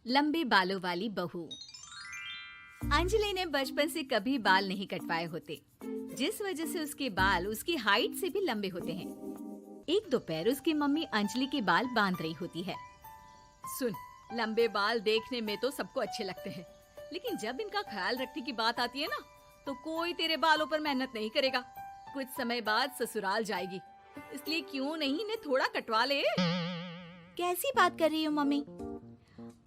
लंबे बालों वाली बहू। अंजलि ने बचपन से कभी बाल नहीं कटवाए होते, जिस वजह से उसके बाल उसकी हाइट से भी लंबे होते हैं। एक दोपहर उसकी मम्मी अंजलि के बाल बांध रही होती है। सुन, लंबे बाल देखने में तो सबको अच्छे लगते हैं, लेकिन जब इनका ख्याल रखने की बात आती है ना, तो कोई तेरे बालों पर मेहनत नहीं करेगा। कुछ समय बाद ससुराल जाएगी, इसलिए क्यों नहीं इन्हें थोड़ा कटवा ले। कैसी बात कर रही हो मम्मी?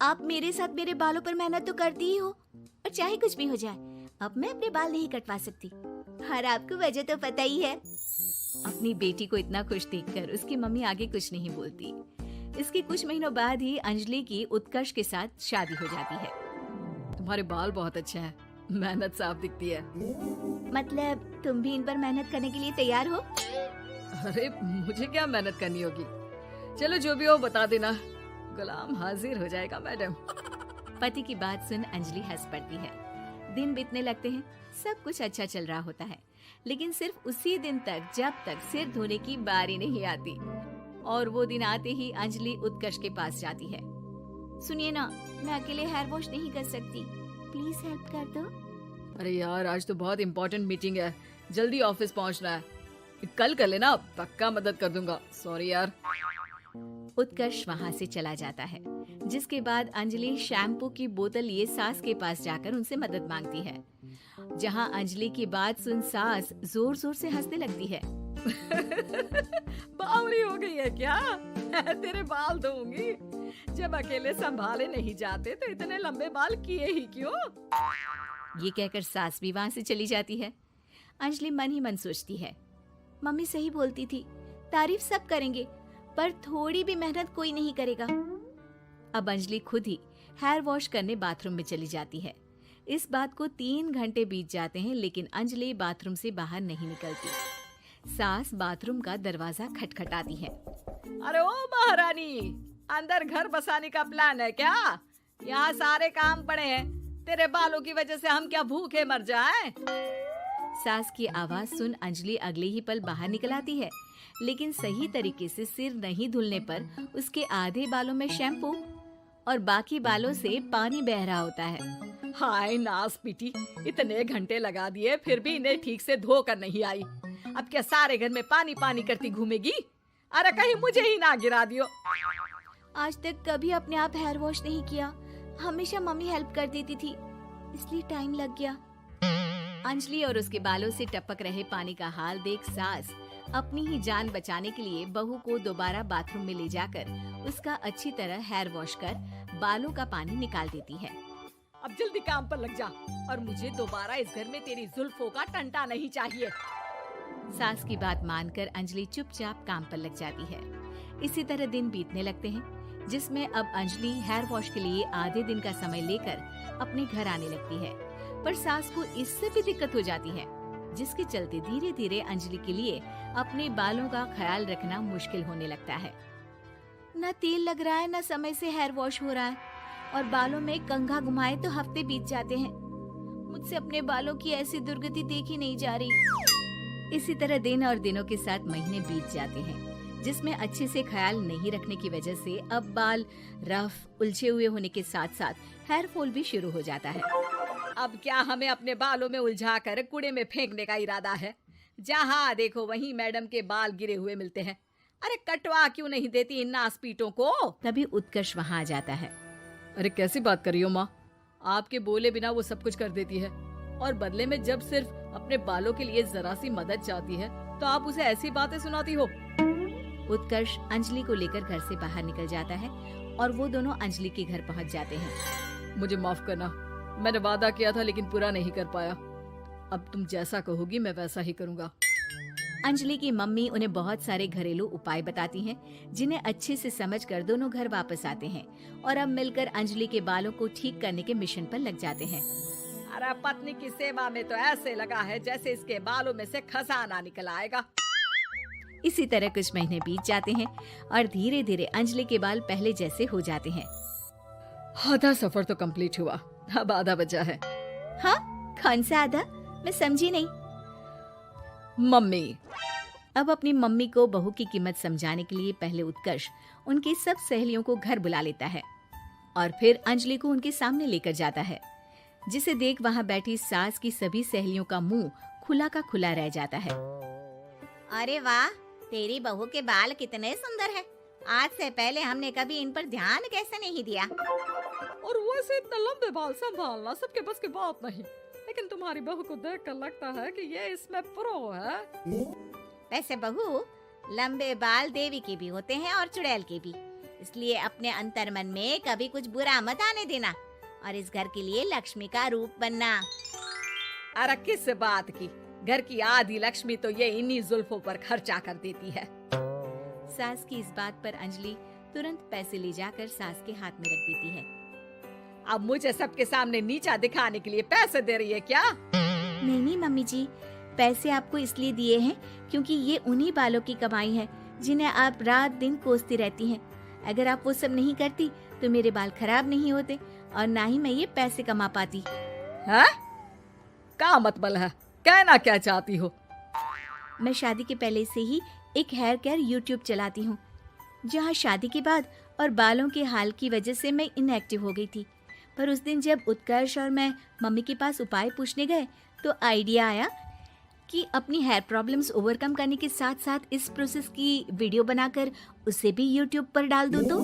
आप मेरे साथ मेरे बालों पर मेहनत तो करती ही हो, और चाहे कुछ भी हो जाए, अब मैं अपने बाल नहीं कटवा सकती। और आपको वजह तो पता ही है। अपनी बेटी को इतना खुश देखकर उसकी मम्मी आगे कुछ नहीं बोलती। इसके कुछ महीनों बाद ही अंजलि की उत्कर्ष के साथ शादी हो जाती है। तुम्हारे बाल बहुत अच्छे हैं, मेहनत साफ दिखती है। मतलब तुम भी इन पर मेहनत करने के लिए तैयार हो? अरे मुझे क्या मेहनत करनी होगी, चलो जो भी हो बता देना, गुलाम हाजिर हो जाएगा मैडम। पति की बात सुन अंजलि हंस पड़ती है। दिन बीतने लगते हैं, सब कुछ अच्छा चल रहा होता है, लेकिन सिर्फ उसी दिन तक जब तक सिर धोने की बारी नहीं आती। और वो दिन आते ही अंजलि उत्कर्ष के पास जाती है। सुनिए ना, मैं अकेले हेयर वॉश नहीं कर सकती, प्लीज हेल्प कर दो। अरे यार, आज तो बहुत इम्पोर्टेंट मीटिंग है, जल्दी ऑफिस पहुंचना है, कल कर लेना, पक्का मदद कर दूंगा। सॉरी यार। उत्कर्ष वहाँ से चला जाता है, जिसके बाद अंजलि शैम्पू की बोतल लिए सास के पास जाकर उनसे मदद मांगती है। जहाँ अंजलि की बात सुन सास जोर जोर से हंसने लगती है। बावली हो गई है क्या? तेरे बाल धोऊंगी, जब अकेले संभाले नहीं जाते तो इतने लंबे बाल किए ही क्यों? ये कहकर सास भी वहाँ से चली जाती है। अंजलि मन ही मन सोचती है, मम्मी सही बोलती थी, तारीफ सब करेंगे, पर थोड़ी भी मेहनत कोई नहीं करेगा। अब अंजलि खुद ही हेयर वॉश करने बाथरूम में चली जाती है। इस बात को 3 घंटे बीत जाते हैं, लेकिन अंजलि बाथरूम से बाहर नहीं निकलती। सास बाथरूम का दरवाजा खटखटाती है। अरे ओ महारानी, अंदर घर बसाने का प्लान है क्या? यहाँ सारे काम पड़े हैं, तेरे बालों की वजह से हम क्या भूखे मर जाएं? सास की आवाज सुन अंजलि अगले ही पल बाहर निकल आती है, लेकिन सही तरीके से सिर नहीं धुलने पर उसके आधे बालों में शैम्पू और बाकी बालों से पानी बह रहा होता है। हाय नास पीटी, इतने घंटे लगा दिए फिर भी इन्हें ठीक से धो कर नहीं आई। अब क्या सारे घर में पानी पानी करती घूमेगी? अरे कहीं मुझे ही ना गिरा दियो। आज तक कभी अपने आप हेयर वॉश नहीं किया, हमेशा मम्मी हेल्प कर देती थी, इसलिए टाइम लग गया। अंजलि और उसके बालों से टपक रहे पानी का हाल देख सास अपनी ही जान बचाने के लिए बहू को दोबारा बाथरूम में ले जाकर उसका अच्छी तरह हेयर वॉश कर बालों का पानी निकाल देती है। अब जल्दी काम पर लग जा, और मुझे दोबारा इस घर में तेरी जुल्फों का टंटा नहीं चाहिए। सास की बात मानकर अंजलि चुपचाप काम पर लग जाती है। इसी तरह दिन बीतने लगते हैं, जिसमें अब अंजलि हेयर वॉश के लिए आधे दिन का समय लेकर अपने घर आने लगती है। पर सास को इससे भी दिक्कत हो जाती है, जिसके चलते धीरे धीरे अंजलि के लिए अपने बालों का ख्याल रखना मुश्किल होने लगता है। न तेल लग रहा है, न समय से हेयर वॉश हो रहा है, और बालों में कंघा घुमाए तो हफ्ते बीत जाते हैं। मुझसे अपने बालों की ऐसी दुर्गति देखी नहीं जा रही। इसी तरह दिन और दिनों के साथ महीने बीत जाते हैं, जिसमें अच्छे से ख्याल नहीं रखने की वजह से अब बाल रफ उलझे हुए होने के साथ साथ हेयर फॉल भी शुरू हो जाता है। अब क्या हमें अपने बालों में उलझा कर कूड़े में फेंकने का इरादा है? जहाँ देखो वहीं मैडम के बाल गिरे हुए मिलते हैं। अरे कटवा क्यों नहीं देती इन नासपीटों को? तभी उत्कर्ष वहाँ आ जाता है। अरे कैसी बात कर रही हो माँ, आपके बोले बिना वो सब कुछ कर देती है, और बदले में जब सिर्फ अपने बालों के लिए जरा सी मदद चाहती है तो आप उसे ऐसी बातें सुनाती हो। उत्कर्ष अंजलि को लेकर घर से बाहर निकल जाता है और वो दोनों अंजलि के घर पहुँच जाते हैं। मुझे माफ करना, मैंने वादा किया था लेकिन पूरा नहीं कर पाया। अब तुम जैसा कहोगी मैं वैसा ही करूँगा। अंजलि की मम्मी उन्हें बहुत सारे घरेलू उपाय बताती हैं, जिन्हें अच्छे से समझकर दोनों घर वापस आते हैं और अब मिलकर अंजलि के बालों को ठीक करने के मिशन पर लग जाते हैं। अरे पत्नी की सेवा में तो ऐसे लगा है जैसे इसके बालों में से खजाना निकल आएगा। इसी तरह कुछ महीने बीत जाते हैं और धीरे धीरे अंजलि के बाल पहले जैसे हो जाते हैं। आधा सफर तो कंप्लीट हुआ, अब आधा बचा है। हाँ, कौन सा आधा? मैं समझी नहीं। मम्मी। अब अपनी मम्मी को बहू की कीमत समझाने के लिए पहले उत्कर्ष उनकी सब सहेलियों को घर बुला लेता है और फिर अंजलि को उनके सामने लेकर जाता है, जिसे देख वहाँ बैठी सास की सभी सहेलियों का मुंह खुला का खुला रह जाता है। अरे वाह, तेरी बहू के बाल कितने सुंदर हैं। आज से पहले हमने कभी इन पर ध्यान कैसे नहीं दिया। और वैसे इतने लंबे बाल संभालना सबके बस की बात नहीं, लेकिन तुम्हारी बहू को देखकर लगता है कि ये इसमें प्रो है। वैसे बहू, लंबे बाल देवी के भी होते हैं और चुड़ैल के भी, इसलिए अपने अंतर्मन में कभी कुछ बुरा मत आने देना और इस घर के लिए लक्ष्मी का रूप बनना। अरे किस बात की, घर की आधी लक्ष्मी तो ये इन्हीं जुल्फों पर खर्चा कर देती है। सास की इस बात पर अंजलि तुरंत पैसे ले जाकर सास के हाथ में रख देती है। अब मुझे सबके सामने नीचा दिखाने के लिए पैसे दे रही है क्या? नहीं नहीं मम्मी जी, पैसे आपको इसलिए दिए हैं क्योंकि ये उन्हीं बालों की कमाई है जिन्हें आप रात दिन कोसती रहती हैं। अगर आप वो सब नहीं करती तो मेरे बाल खराब नहीं होते और ना ही मैं ये पैसे कमा पाती। है? क्या मतलब है? कहना क्या चाहती हो? मैं शादी के पहले से ही एक हेयर केयर यूट्यूब चलाती हूँ, जहाँ शादी के बाद और बालों के हाल की वजह से मैं इनएक्टिव हो गई थी। पर उस दिन जब उत्कर्ष और मैं मम्मी के पास उपाय पूछने गए तो आइडिया आया कि अपनी हेयर प्रॉब्लम्स ओवरकम करने के साथ साथ इस प्रोसेस की वीडियो बनाकर उसे भी यूट्यूब पर डाल दूँ तो।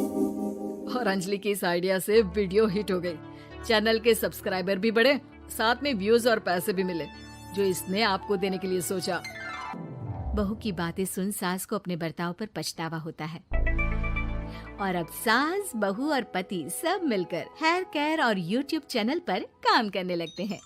और अंजलि की इस आइडिया से वीडियो हिट हो गई, चैनल के सब्सक्राइबर भी बढ़े, साथ में व्यूज और पैसे भी मिले जो इसने आपको देने के लिए सोचा। बहू की बातें सुन सास को अपने बर्ताव पर पछतावा होता है और अब सास, बहू और पति सब मिलकर हेयर केयर और यूट्यूब चैनल पर काम करने लगते हैं।